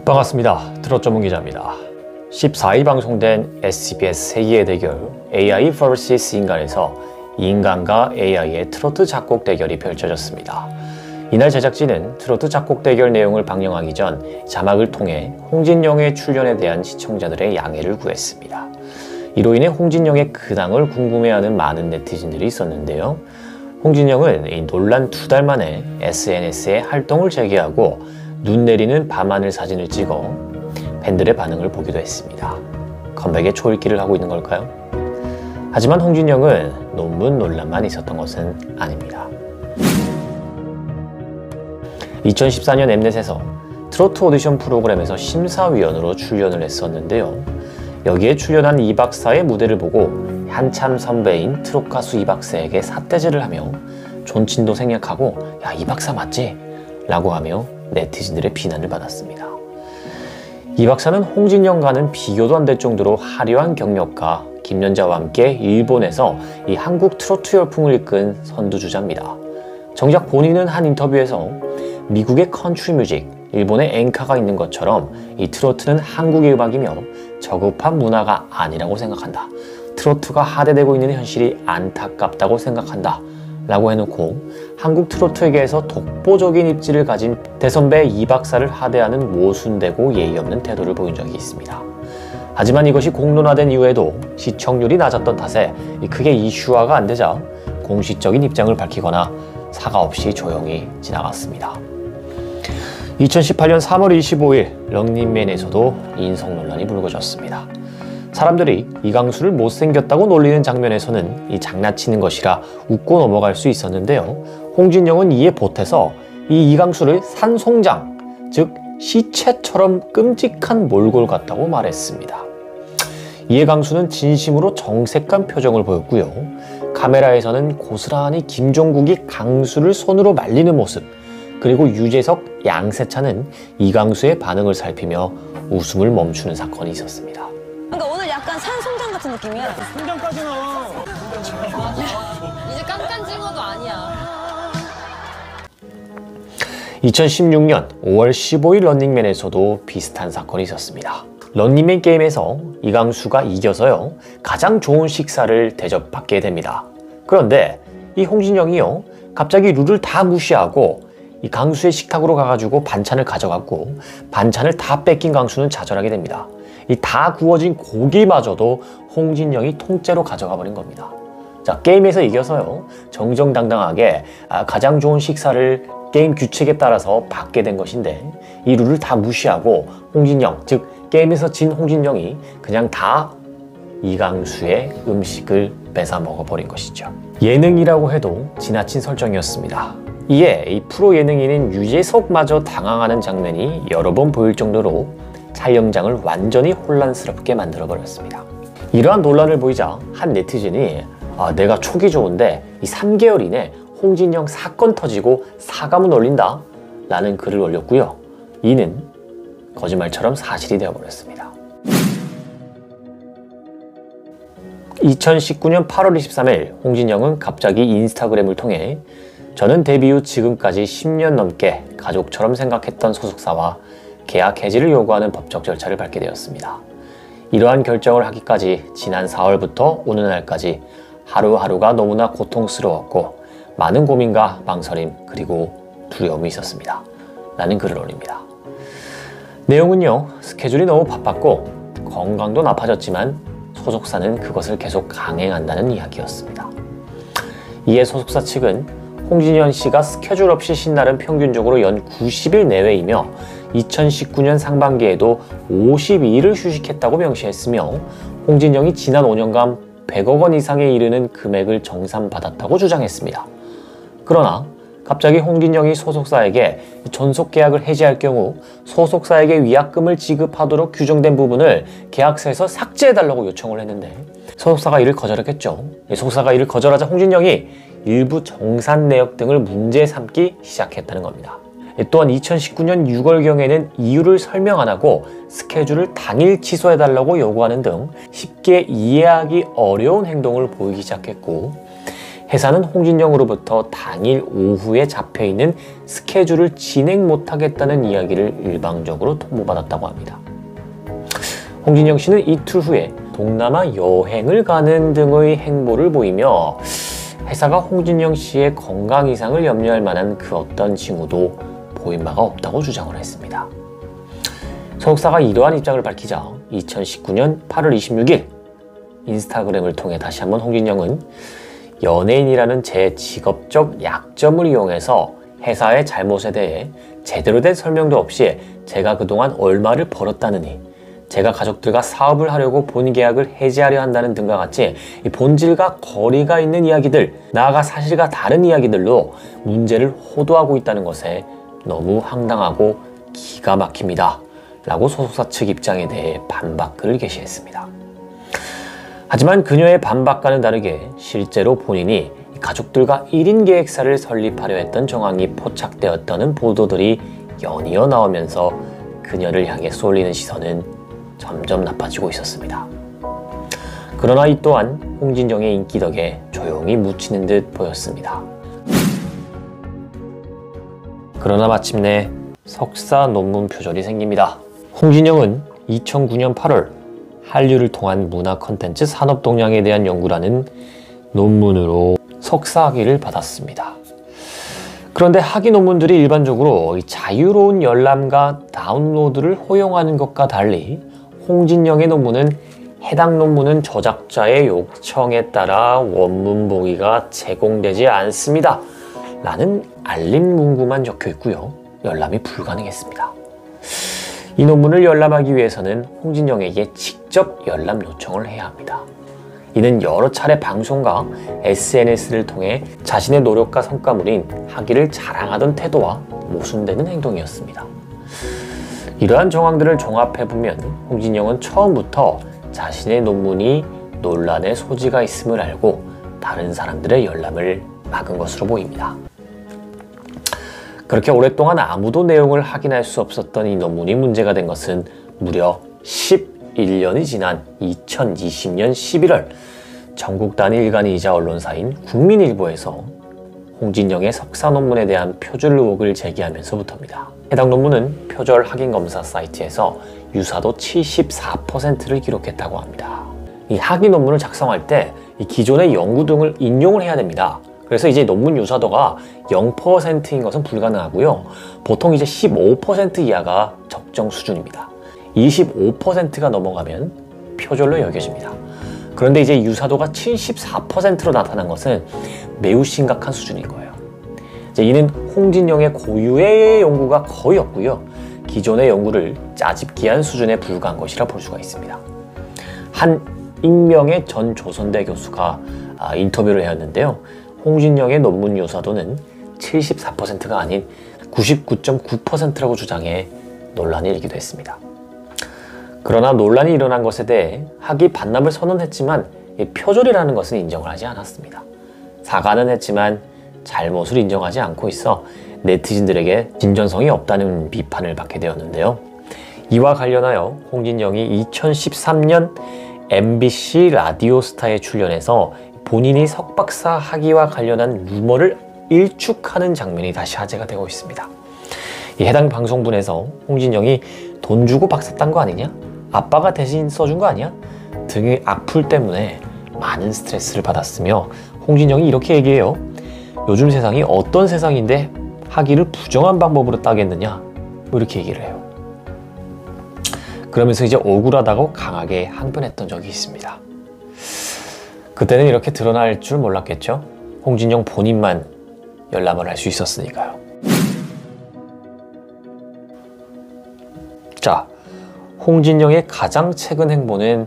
반갑습니다. 트롯 전문 기자입니다. 14일 방송된 SBS 세기의 대결 AI vs 인간에서 인간과 AI의 트로트 작곡 대결이 펼쳐졌습니다. 이날 제작진은 트로트 작곡 대결 내용을 방영하기 전 자막을 통해 홍진영의 출연에 대한 시청자들의 양해를 구했습니다. 이로 인해 홍진영의 근황을 궁금해하는 많은 네티즌들이 있었는데요. 홍진영은 이 논란 2달 만에 SNS에 활동을 재개하고 눈 내리는 밤하늘 사진을 찍어 팬들의 반응을 보기도 했습니다. 컴백의 초읽기를 하고 있는 걸까요? 하지만 홍진영은 논문 논란만 있었던 것은 아닙니다. 2014년 엠넷에서 트로트 오디션 프로그램에서 심사위원으로 출연을 했었는데요. 여기에 출연한 이 박사의 무대를 보고 한참 선배인 트롯 가수 이 박사에게 삿대질을 하며 존친도 생략하고 "야, 이 박사 맞지?" 라고 하며 네티즌들의 비난을 받았습니다. 이 박사는 홍진영과는 비교도 안 될 정도로 화려한 경력과 김연자와 함께 일본에서 이 한국 트로트 열풍을 이끈 선두주자입니다. 정작 본인은 한 인터뷰에서 미국의 컨트리 뮤직, 일본의 엔카가 있는 것처럼 이 트로트는 한국의 음악이며 저급한 문화가 아니라고 생각한다. 트로트가 하대되고 있는 현실이 안타깝다고 생각한다. 라고 해놓고 한국 트로트계에서 독보적인 입지를 가진 대선배 이 박사를 하대하는 모순되고 예의 없는 태도를 보인 적이 있습니다. 하지만 이것이 공론화된 이후에도 시청률이 낮았던 탓에 크게 이슈화가 안 되자 공식적인 입장을 밝히거나 사과 없이 조용히 지나갔습니다. 2018년 3월 25일 런닝맨에서도 인성 논란이 불거졌습니다. 사람들이 이강수를 못생겼다고 놀리는 장면에서는 이 장난치는 것이라 웃고 넘어갈 수 있었는데요. 홍진영은 이에 보태서 이 이강수를 산송장, 즉 시체처럼 끔찍한 몰골 같다고 말했습니다. 이에 강수는 진심으로 정색한 표정을 보였고요. 카메라에서는 고스란히 김종국이 강수를 손으로 말리는 모습, 그리고 유재석, 양세찬은 이강수의 반응을 살피며 웃음을 멈추는 사건이 있었습니다. 그러니까 오늘 약간 산송장 같은 느낌이야. 송장까지 나와. 이제 깐깐징어도 아니야. 2016년 5월 15일 런닝맨에서도 비슷한 사건이 있었습니다. 런닝맨 게임에서 이강수가 이겨서요, 가장 좋은 식사를 대접받게 됩니다. 그런데 이 홍진영이요, 갑자기 룰을 다 무시하고 이 강수의 식탁으로 가가지고 반찬을 가져갔고, 반찬을 다 뺏긴 강수는 좌절하게 됩니다. 이 다 구워진 고기마저도 홍진영이 통째로 가져가 버린 겁니다. 자, 게임에서 이겨서요, 정정당당하게 가장 좋은 식사를 게임 규칙에 따라서 받게 된 것인데, 이 룰을 다 무시하고 홍진영, 즉 게임에서 진 홍진영이 그냥 다 이강수의 음식을 뺏어 먹어버린 것이죠. 예능이라고 해도 지나친 설정이었습니다. 이에 이 프로 예능인인 유재석마저 당황하는 장면이 여러 번 보일 정도로 촬영장을 완전히 혼란스럽게 만들어버렸습니다. 이러한 논란을 보이자 한 네티즌이 내가 촉이 좋은데 이 3개월 이내 홍진영 사건 터지고 사과문 올린다 라는 글을 올렸고요. 이는 거짓말처럼 사실이 되어버렸습니다. 2019년 8월 23일 홍진영은 갑자기 인스타그램을 통해 "저는 데뷔 후 지금까지 10년 넘게 가족처럼 생각했던 소속사와 계약 해지를 요구하는 법적 절차를 밟게 되었습니다. 이러한 결정을 하기까지 지난 4월부터 오는 날까지 하루하루가 너무나 고통스러웠고 많은 고민과 망설임 그리고 두려움이 있었습니다. 라는 글을 올립니다. 내용은요, 스케줄이 너무 바빴고 건강도 나빠졌지만 소속사는 그것을 계속 강행한다는 이야기였습니다. 이에 소속사 측은 홍진영 씨가 스케줄 없이 쉰 날은 평균적으로 연 90일 내외이며 2019년 상반기에도 52일을 휴식했다고 명시했으며 홍진영이 지난 5년간 100억 원 이상에 이르는 금액을 정산받았다고 주장했습니다. 그러나 갑자기 홍진영이 소속사에게 전속 계약을 해지할 경우 소속사에게 위약금을 지급하도록 규정된 부분을 계약서에서 삭제해달라고 요청을 했는데 소속사가 이를 거절했겠죠. 소속사가 이를 거절하자 홍진영이 일부 정산 내역 등을 문제 삼기 시작했다는 겁니다. 또한 2019년 6월경에는 이유를 설명 안 하고 스케줄을 당일 취소해달라고 요구하는 등 쉽게 이해하기 어려운 행동을 보이기 시작했고, 회사는 홍진영으로부터 당일 오후에 잡혀있는 스케줄을 진행 못하겠다는 이야기를 일방적으로 통보받았다고 합니다. 홍진영 씨는 이틀 후에 동남아 여행을 가는 등의 행보를 보이며 회사가 홍진영 씨의 건강 이상을 염려할 만한 그 어떤 징후도 보인 바가 없다고 주장을 했습니다. 소속사가 이러한 입장을 밝히자 2019년 8월 26일 인스타그램을 통해 다시 한번 홍진영은 연예인이라는 제 직업적 약점을 이용해서 회사의 잘못에 대해 제대로 된 설명도 없이 제가 그동안 얼마를 벌었다느니 제가 가족들과 사업을 하려고 본 계약을 해지하려 한다는 등과 같이 이 본질과 거리가 있는 이야기들, 나아가 사실과 다른 이야기들로 문제를 호도하고 있다는 것에 너무 황당하고 기가 막힙니다. 라고 소속사 측 입장에 대해 반박글을 게시했습니다. 하지만 그녀의 반박과는 다르게 실제로 본인이 가족들과 1인 계획사를 설립하려 했던 정황이 포착되었다는 보도들이 연이어 나오면서 그녀를 향해 쏠리는 시선은 점점 나빠지고 있었습니다. 그러나 이 또한 홍진영의 인기 덕에 조용히 묻히는 듯 보였습니다. 그러나 마침내 석사 논문 표절이 생깁니다. 홍진영은 2009년 8월 한류를 통한 문화 콘텐츠 산업 동향에 대한 연구라는 논문으로 석사 학위를 받았습니다. 그런데 학위 논문들이 일반적으로 자유로운 열람과 다운로드를 허용하는 것과 달리 홍진영의 논문은 해당 논문은 저작자의 요청에 따라 원문 보기가 제공되지 않습니다. 라는 알림 문구만 적혀 있고요. 열람이 불가능했습니다. 이 논문을 열람하기 위해서는 홍진영에게 직접 열람 요청을 해야 합니다. 이는 여러 차례 방송과 SNS를 통해 자신의 노력과 성과물인 학위를 자랑하던 태도와 모순되는 행동이었습니다. 이러한 정황들을 종합해보면 홍진영은 처음부터 자신의 논문이 논란의 소지가 있음을 알고 다른 사람들의 열람을 막은 것으로 보입니다. 그렇게 오랫동안 아무도 내용을 확인할 수 없었던 이 논문이 문제가 된 것은 무려 11년이 지난 2020년 11월 전국 단위 일간이이자 언론사인 국민일보에서 홍진영의 석사 논문에 대한 표절 의혹을 제기하면서부터입니다. 해당 논문은 표절 확인 검사 사이트에서 유사도 74%를 기록했다고 합니다. 이 학위 논문을 작성할 때 이 기존의 연구 등을 인용을 해야 됩니다. 그래서 이제 논문 유사도가 0%인 것은 불가능하고요. 보통 이제 15% 이하가 적정 수준입니다. 25%가 넘어가면 표절로 여겨집니다. 그런데 이제 유사도가 74%로 나타난 것은 매우 심각한 수준인 거예요. 이제 이는 홍진영의 고유의 연구가 거의 없고요. 기존의 연구를 짜집기한 수준에 불과한 것이라 볼 수가 있습니다. 한 익명의 전 조선대 교수가 인터뷰를 해왔는데요. 홍진영의 논문 유사도는 74%가 아닌 99.9%라고 주장해 논란이 일기도 했습니다. 그러나 논란이 일어난 것에 대해 학위 반납을 선언했지만 표절이라는 것은 인정을 하지 않았습니다. 사과는 했지만 잘못을 인정하지 않고 있어 네티즌들에게 진전성이 없다는 비판을 받게 되었는데요. 이와 관련하여 홍진영이 2013년 MBC 라디오스타에 출연해서 본인이 석박사 학위와 관련한 루머를 일축하는 장면이 다시 화제가 되고 있습니다. 이 해당 방송분에서 홍진영이 돈 주고 박사 딴 거 아니냐? 아빠가 대신 써준 거 아니야? 등의 악플 때문에 많은 스트레스를 받았으며 홍진영이 이렇게 얘기해요. 요즘 세상이 어떤 세상인데 학위를 부정한 방법으로 따겠느냐? 뭐 이렇게 얘기를 해요. 그러면서 이제 억울하다고 강하게 항변했던 적이 있습니다. 그때는 이렇게 드러날 줄 몰랐겠죠? 홍진영 본인만 열람을 할 수 있었으니까요. 자, 홍진영의 가장 최근 행보는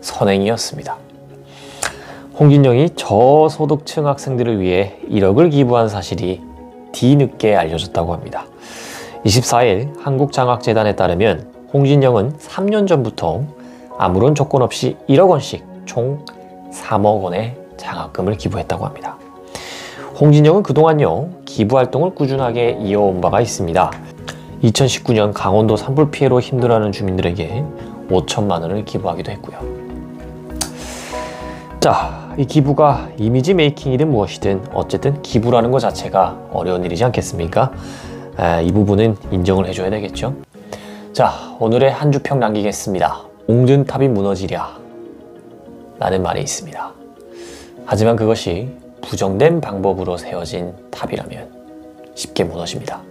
선행이었습니다. 홍진영이 저소득층 학생들을 위해 1억을 기부한 사실이 뒤늦게 알려졌다고 합니다. 24일 한국장학재단에 따르면 홍진영은 3년 전부터 아무런 조건 없이 1억 원씩 총 3억 원의 장학금을 기부했다고 합니다. 홍진영은 그동안요, 기부활동을 꾸준하게 이어온 바가 있습니다. 2019년 강원도 산불 피해로 힘들어하는 주민들에게 5천만 원을 기부하기도 했고요. 자, 이 기부가 이미지 메이킹이든 무엇이든 어쨌든 기부라는 것 자체가 어려운 일이지 않겠습니까? 이 부분은 인정을 해줘야 되겠죠. 자, 오늘의 한 주평 남기겠습니다. 옹든 탑이 무너지랴 라는 말이 있습니다. 하지만 그것이 부정된 방법으로 세워진 탑이라면 쉽게 무너집니다.